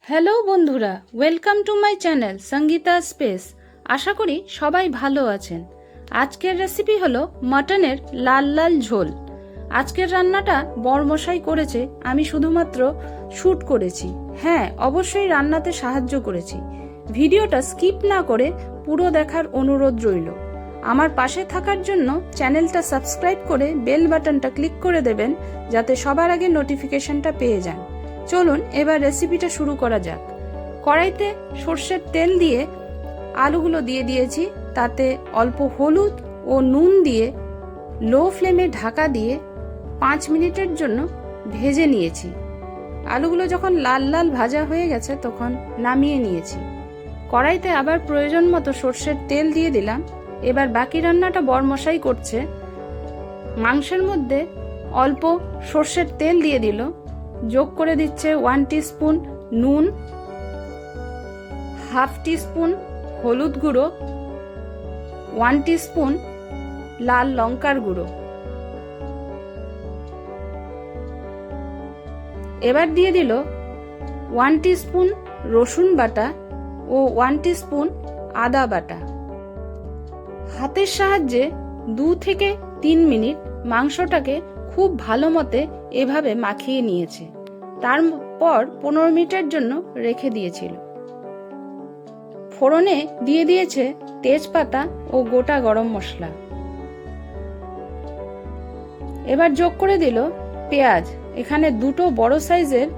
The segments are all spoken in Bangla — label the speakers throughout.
Speaker 1: হ্যালো বন্ধুরা, welcome to my channel Sangeeta space. আশা করি সবাই ভালো আছেন। আজকের রেসিপি হলো মাটনের লাল লাল ঝোল। আজকের রান্নাটা বরমশাই করেছে, আমি শুধুমাত্র শ্যুট করেছি। হ্যাঁ, অবশ্যই রান্নাতে সাহায্য করেছি। ভিডিওটা স্কিপ না করে পুরো দেখার অনুরোধ রইল। আমার পাশে থাকার জন্য চ্যানেলটা সাবস্ক্রাইব করে বেল বাটনটা ক্লিক করে দেবেন, যাতে সবার আগে নোটিফিকেশনটা পেয়ে যান। চলুন এবার রেসিপিটা শুরু করা যাক। কড়াইতে সর্ষের তেল দিয়ে আলুগুলো দিয়ে দিয়েছি, তাতে অল্প হলুদ ও নুন দিয়ে লো ফ্লেমে ঢাকা দিয়ে 5 মিনিটের জন্য ভেজে নিয়েছি। আলুগুলো যখন লাল লাল ভাজা হয়ে গেছে তখন নামিয়ে নিয়েছি। কড়াইতে আবার প্রয়োজন মতো সর্ষের তেল দিয়ে দিলাম। এবার বাকি রান্নাটা বরমশাই করছে। মাংসের মধ্যে অল্প সর্ষের তেল দিয়ে দিল, যোগ করে দিচ্ছে 1 টিস্পুন নুন, হাফ টিস্পুন হলুদ গুঁড়ো, 1 টিস্পুন লাল লঙ্কার গুঁড়ো। এবার দিয়ে দিল 1 টিস্পুন রসুন বাটা ও 1 টিস্পুন আদা বাটা। হাতের সাহায্যে 2 থেকে 3 মিনিট মাংসটাকে খুব ভালো মতে এভাবে মাখিয়ে নিয়েছে। তারপর 15 মিনিটের জন্য রেখে দিয়েছিল। ফোড়নে দিয়ে দিয়েছে তেজপাতা ও গোটা গরম মশলা। এবার যোগ করে দিল পেঁয়াজ। এখানে 2টো বড় সাইজের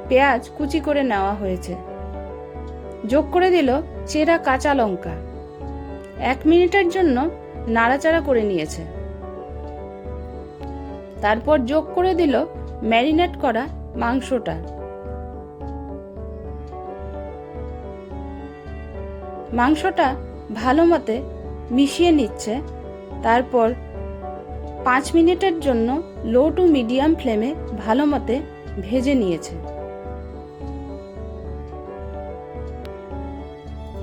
Speaker 1: পেঁয়াজ কুচি করে নেওয়া হয়েছে। যোগ করে দিল চেরা কাঁচা লঙ্কা। 1 মিনিটের জন্য নাড়াচাড়া করে নিয়েছে। তারপর যোগ করে দিল ম্যারিনেট করা মাংসটা। মাংসটা ভালো মতে মিশিয়ে নিচ্ছে। তারপর 5 মিনিটের জন্য লো টু মিডিয়াম ফ্লেমে ভালো মতে ভেজে নিয়েছে।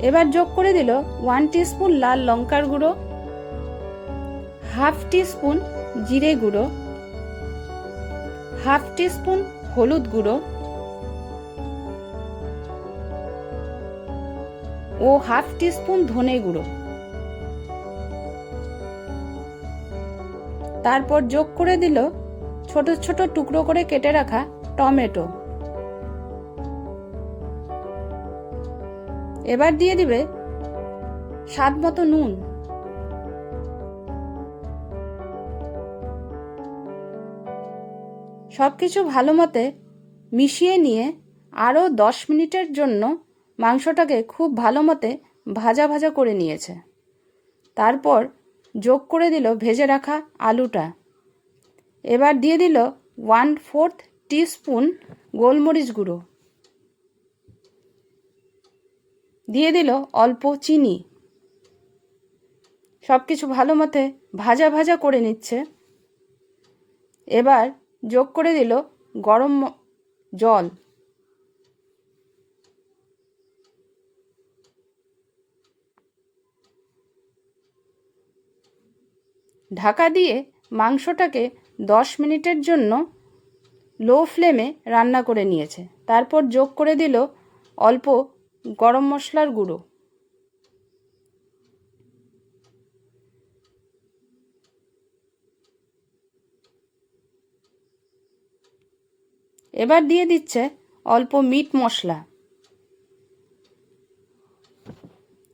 Speaker 1: এবার যোগ করে দিল 1 টিস্পুন লাল লঙ্কার গুঁড়ো, হাফ টিস্পুন জিরে গুঁড়ো, হাফ টিস্পুন হলুদ গুঁড়ো ও হাফ টিস্পুন ধনে গুঁড়ো। তারপর যোগ করে দিল ছোট ছোট টুকরো করে কেটে রাখা টমেটো। এবার দিয়ে দিবে স্বাদ মতো নুন। সবকিছু ভালো মতে মিশিয়ে নিয়ে আরও 10 মিনিটের জন্য মাংসটাকে খুব ভালো মতে ভাজা ভাজা করে নিয়েছে। তারপর যোগ করে দিল ভেজে রাখা আলুটা। এবার দিয়ে দিল 1/4 টিস্পুন গোলমরিচ গুঁড়ো। দিয়ে দিল অল্প চিনি। সবকিছু ভালো মতে ভাজা ভাজা করে নিচ্ছে। এবার যোগ করে দিল গরম জল। ঢাকা দিয়ে মাংসটাকে 10 মিনিটের জন্য লো ফ্লেমে রান্না করে নিয়েছে। তারপর যোগ করে দিল অল্প গরম মশলার গুঁড়ো। এবার দিয়ে দিচ্ছে অল্প মিট মশলা।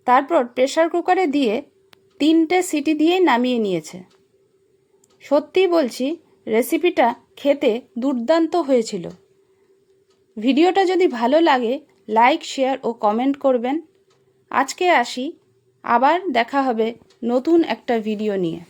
Speaker 1: তারপর প্রেসার কুকারে দিয়ে 3টে সিটি দিয়ে নামিয়ে নিয়েছে। সত্যি বলছি, রেসিপিটা খেতে দুর্দান্ত হয়েছিল। ভিডিওটা যদি ভালো লাগে লাইক, শেয়ার ও কমেন্ট করবেন। আজকে আসি, আবার দেখা হবে নতুন একটা ভিডিও নিয়ে।